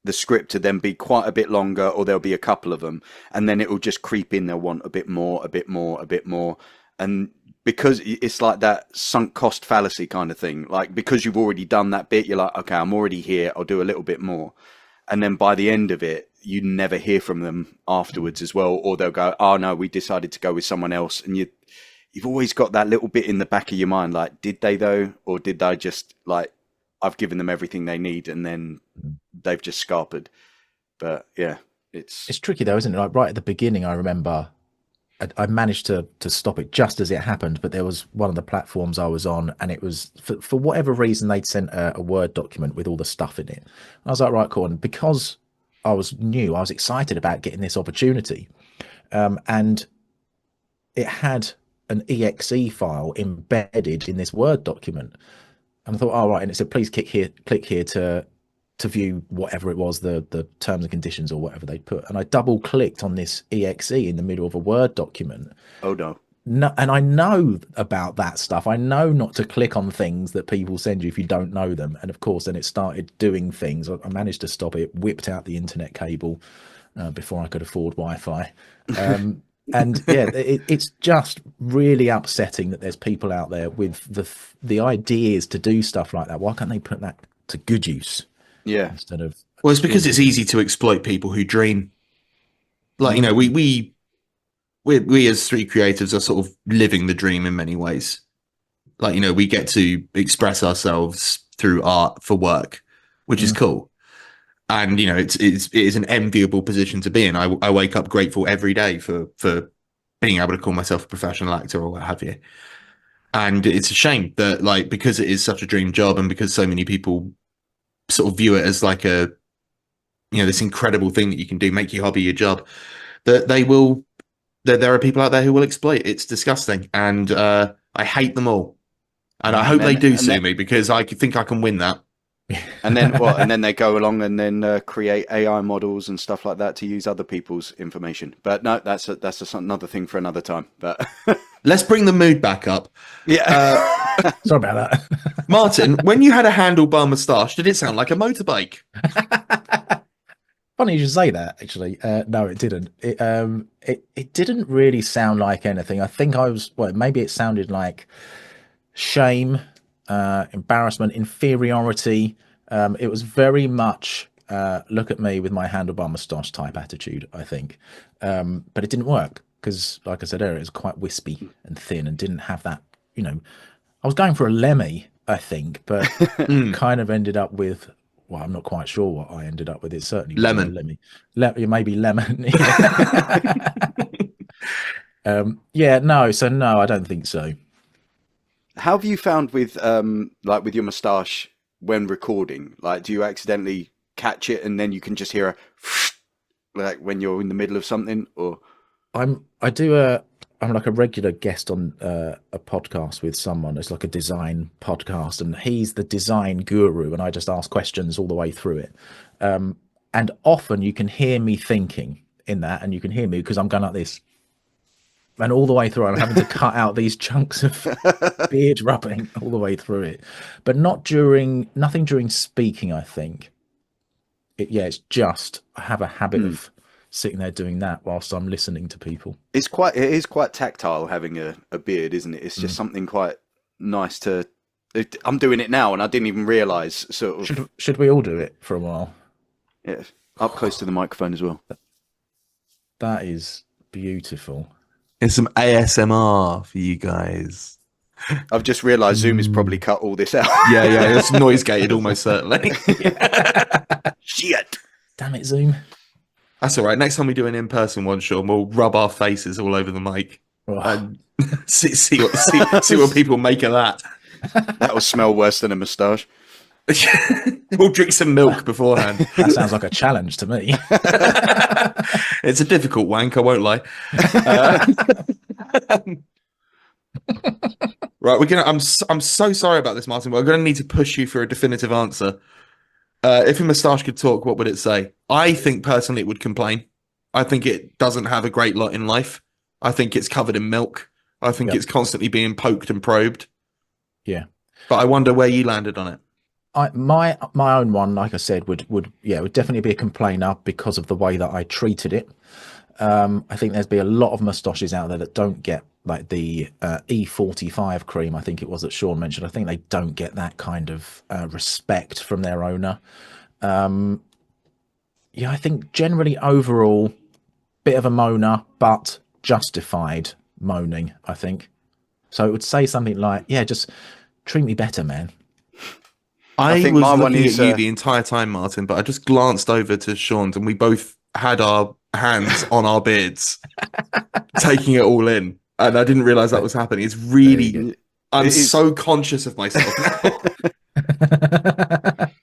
script to then be quite a bit longer, or there'll be a couple of them, and then it will just creep in. They'll want a bit more, and because it's like that sunk cost fallacy kind of thing, like because you've already done that bit, you're like, okay, I'm already here, I'll do a little bit more. And then by the end of it, you never hear from them afterwards as well, or they'll go, oh no, we decided to go with someone else. And you've always got that little bit in the back of your mind, like, did they though? Or did I just, like, I've given them everything they need and then they've just scarpered. But yeah, it's tricky though, isn't it? Like right at the beginning, I remember I managed to stop it just as it happened, but there was one of the platforms I was on, and it was for whatever reason they'd sent a Word document with all the stuff in it. I was like, right, cool. And because I was new, I was excited about getting this opportunity, and it had an exe file embedded in this Word document. And I thought, oh, right. And it said, please click here to view whatever it was, the terms and conditions or whatever they put. And I double clicked on this exe in the middle of a Word document. Oh, no. No, and I know about that stuff. I know not to click on things that people send you if you don't know them. And of course, then it started doing things. I managed to stop it, whipped out the internet cable before I could afford Wi-Fi. And yeah, it's just really upsetting that there's people out there with the ideas to do stuff like that. Why can't they put that to good use? Yeah. Instead of, well, it's because it's easy to exploit people who dream. Like, you know, we as three creatives are sort of living the dream in many ways. Like, you know, we get to express ourselves through art for work, which is cool. And, you know, it is an enviable position to be in. I wake up grateful every day for being able to call myself a professional actor or what have you. And it's a shame that, like, because it is such a dream job and because so many people sort of view it as like a, you know, this incredible thing that you can do, make your hobby your job, that there are people out there who will exploit. It's disgusting. And I hate them all. And I hope they do sue me, because I think I can win that. And then what? And then they go along and then create AI models and stuff like that to use other people's information. But no, that's another thing for another time. But let's bring the mood back up. Yeah. Sorry about that. Martin, when you had a handlebar moustache, did it sound like a motorbike? Funny you should say that. Actually, no, it didn't. It didn't really sound like anything. I think maybe it sounded like shame, embarrassment, inferiority. It was very much look at me with my handlebar moustache type attitude, I think. But it didn't work because, like I said earlier, it was quite wispy and thin and didn't have that, you know. I was going for a Lemmy, I think, but kind of ended up with, well, I'm not quite sure what I ended up with. It certainly lemon. Lemmy. Maybe lemon. No, I don't think so. How have you found with like with your moustache when recording? Like, do you accidentally catch it and then you can just hear a like when you're in the middle of something? Or I'm like a regular guest on a podcast with someone. It's like a design podcast, and he's the design guru, and I just ask questions all the way through it. And often you can hear me thinking in that, and you can hear me because I'm going like this. And all the way through, I'm having to cut out these chunks of beard rubbing all the way through it, but nothing during speaking. I think it's just I have a habit of sitting there doing that whilst I'm listening to people. It is quite tactile having a beard, isn't it? It's just something quite nice to. I'm doing it now, and I didn't even realise. Sort of. Should we all do it for a while? Yeah, up close to the microphone as well. That is beautiful. It's some ASMR for you guys. I've just realised Zoom has probably cut all this out. Yeah, it's noise gated almost certainly. Shit. Damn it, Zoom. That's all right. Next time we do an in-person one, Sean, we'll rub our faces all over the mic and see what people make of that. That will smell worse than a moustache. We'll drink some milk beforehand. That sounds like a challenge to me. It's a difficult wank, I won't lie. Right, I'm so sorry about this, Martin, but we're gonna need to push you for a definitive answer. If a moustache could talk, what would it say? I think personally it would complain. I think it doesn't have a great lot in life. I think it's covered in milk. I think it's constantly being poked and probed. Yeah. But I wonder where you landed on it. My own one, like I said, would definitely be a complainer because of the way that I treated it. I think there's be a lot of moustaches out there that don't get like the E45 cream, I think it was that Sean mentioned. I think they don't get that kind of respect from their owner. I think generally overall, bit of a moaner, but justified moaning, I think. So it would say something like, just treat me better, man. I think was looking at you the entire time, Martin, but I just glanced over to Sean's and we both had our hands on our beards, taking it all in. And I didn't realise that was happening. It's really... I'm so conscious of myself now.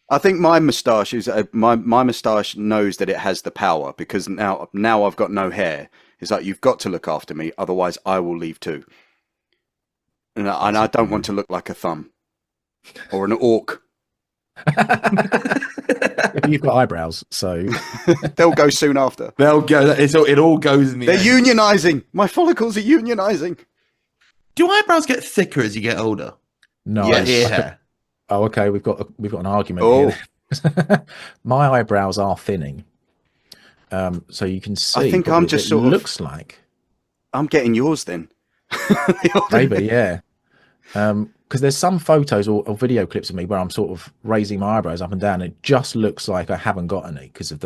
I think my moustache is... my moustache knows that it has the power because now I've got no hair. He's like, you've got to look after me, otherwise I will leave too. And I don't want to look like a thumb or an orc. You've got eyebrows, so They'll go soon after. They'll go. It all goes in the They're end. unionizing. My follicles are unionizing. Do eyebrows get thicker as you get older? no. Yes. Yeah. Oh, okay. We've got an argument Oh. here. My eyebrows are thinning, so you can see. I think I'm just it sort of- looks like I'm getting yours then. maybe, yeah. Because there's some photos or video clips of me where I'm sort of raising my eyebrows up and down. It just looks like I haven't got any because of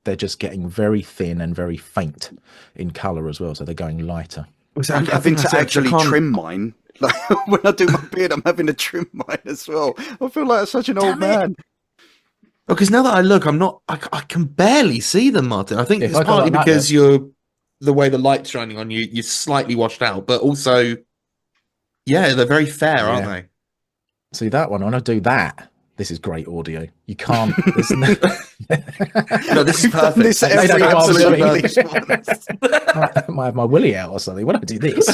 they're just getting very thin and very faint in color as well. So they're going lighter. I'm having to actually trim mine. Like when I do my beard, I'm having to trim mine as well. I feel like such an old man. Because now that I look, I can barely see them, Martin. I think If it's I go partly like that, because the way the light's shining on you, you're slightly washed out, but also, yeah, they're very fair, aren't they? See that one? When I do that, this is great audio. You can't. There's no, No, this is We've done perfect. this They don't every know what I'm episode doing. of these ones. I might have my willy out or something. When I do this,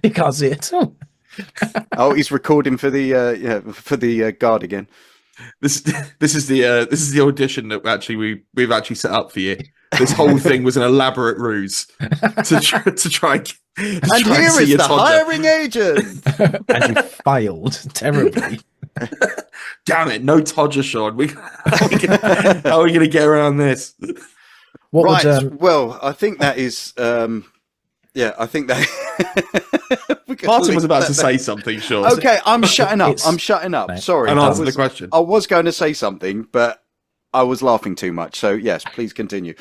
you can't see it at all. Oh, he's recording for the guard again. This is the audition that we've actually set up for you. This whole thing was an elaborate ruse to try and And here see is your the toddler. hiring agent. And you failed terribly. Damn it, no Todger, Sean. How are we gonna get around this? What Right. would Well, I think that is. I think that. We're gonna Martin leave was about that to there. say something, Sean. Okay, I'm shutting up. It's- I'm shutting up. No. Sorry. And I answer the was- question. I was going to say something, but I was laughing too much. So yes, please continue.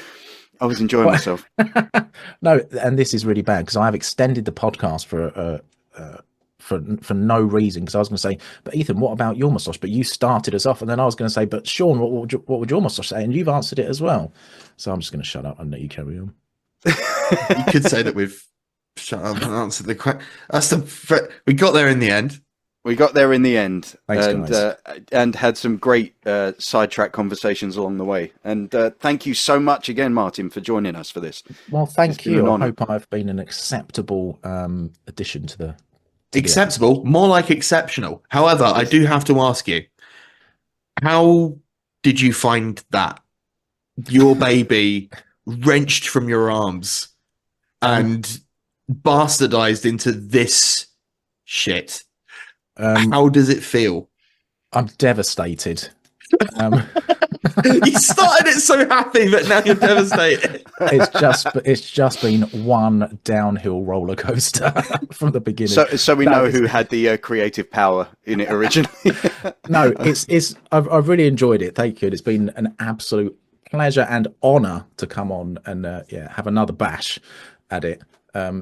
I was enjoying myself. no? And this is really bad because I have extended the podcast for no reason. Because I was going to say, but Ethan, what about your moustache? But you started us off, and then I was going to say, but Sean, what would your moustache say? And you've answered it as well. So I'm just going to shut up and let you carry on. You could say that we've shut up and answered the question. We got there in the end. We got there in the end, Thanks, and had some great sidetrack conversations along the way. And thank you so much again, Martin, for joining us for this. Well, thank been you. an I honour. hope I've been an acceptable addition to the. Acceptable, more like exceptional. However, I do have to ask you, how did you find that? Your baby wrenched from your arms and bastardized into this shit. How does it feel? I'm devastated. You started it so happy, but now you're devastated. It's just been one downhill roller coaster from the beginning. So we know who had the creative power in it originally. No, I've really enjoyed it. Thank you. It's been an absolute pleasure and honor to come on and have another bash at it.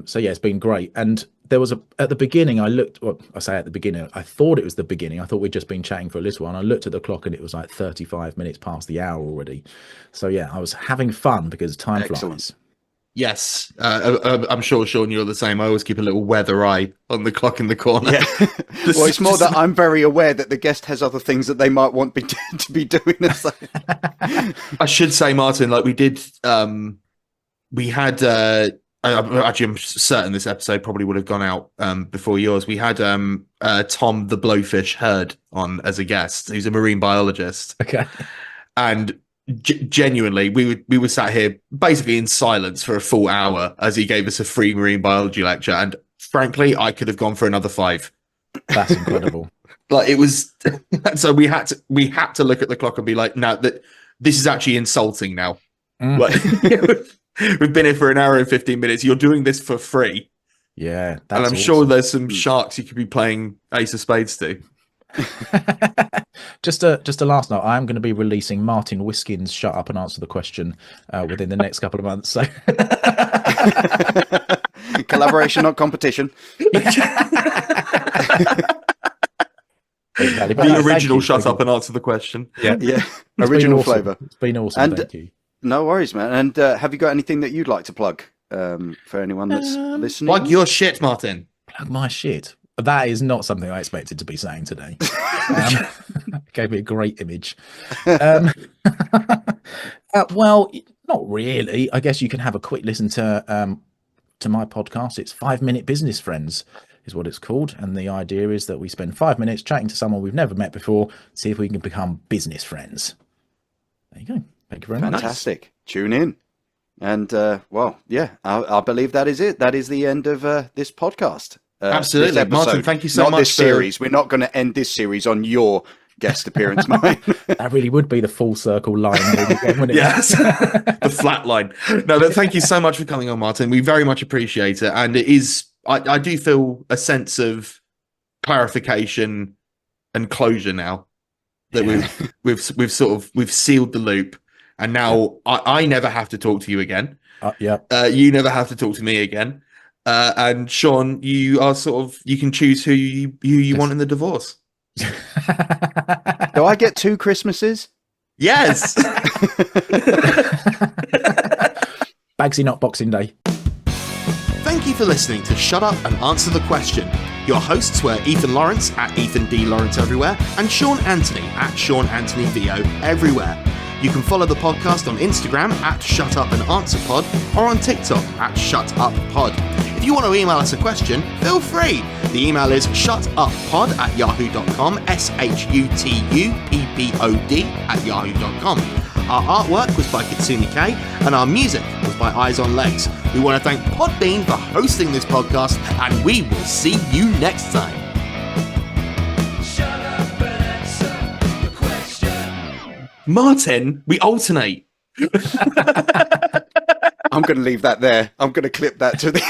So yeah, it's been great. And there was at the beginning, I thought it was the beginning. I thought we'd just been chatting for a little while. And I looked at the clock and it was like 35 minutes past the hour already. So yeah, I was having fun because time flies. Yes, I'm sure, Sean, you're the same. I always keep a little weather eye on the clock in the corner. Yeah. Well, it's more that I'm very aware that the guest has other things that they might want to be doing. I should say, Martin, like we did, we had. Actually, I'm certain this episode probably would have gone out before yours. We had Tom the Blowfish Hurd on as a guest, who's a marine biologist. Okay. And genuinely, we were sat here basically in silence for a full hour as he gave us a free marine biology lecture. And frankly, I could have gone for another 5. That's incredible. Like it was, so we had to look at the clock and be like, no, that this is actually insulting now. Like, we've been here for an hour and 15 minutes. You're doing this for free. Yeah. And I'm awesome. sure there's some sharks you could be playing Ace of Spades to. Just a last note. I am going to be releasing Martin Wiskin's "Shut Up and Answer the Question" within the next couple of months. So Collaboration, not competition. Exactly. The original "Shut Up and Answer the Question." Yeah. Original awesome. flavour. It's been awesome. And- Thank you. No worries, man. And have you got anything that you'd like to plug for anyone that's listening? Plug your shit, Martin. Plug my shit. That is not something I expected to be saying today. Gave me a great image. Well, not really. I guess you can have a quick listen to my podcast. It's 5 Minute Business Friends is what it's called. And the idea is that we spend 5 minutes chatting to someone we've never met before, see if we can become business friends. There you go. Thank you very much. Fantastic. Tune in. And, well, yeah, I believe that is it. That is the end of this podcast. Absolutely. This Martin, thank you so Not much this series. We're not going to end this series on your guest appearance, mate. That really would be the full circle line, wouldn't it? Yes, the flat line. No, but thank you so much for coming on, Martin. We very much appreciate it. And it is, I do feel a sense of clarification and closure now that we've sealed the loop. And now I never have to talk to you again. Yeah. You never have to talk to me again. And Sean, you are you can choose who you want in the divorce. Do I get 2 Christmases? Yes. Bagsy, not Boxing Day. Thank you for listening to Shut Up and Answer the Question. Your hosts were Ethan Lawrence at Ethan D. Lawrence everywhere and Sean Antony at Sean Antony VO everywhere. You can follow the podcast on Instagram at Shut Up and Answer Pod or on TikTok at Shut Up Pod. If you want to email us a question, feel free. The email is shutuppod@yahoo.com, SHUTUPPOD@yahoo.com. Our artwork was by Kitsune Kei, and our music was by Eyes on Legs. We want to thank Podbean for hosting this podcast, and we will see you next time. Shut up and answer the question. Martin, we alternate. I'm going to leave that there. I'm going to clip that to the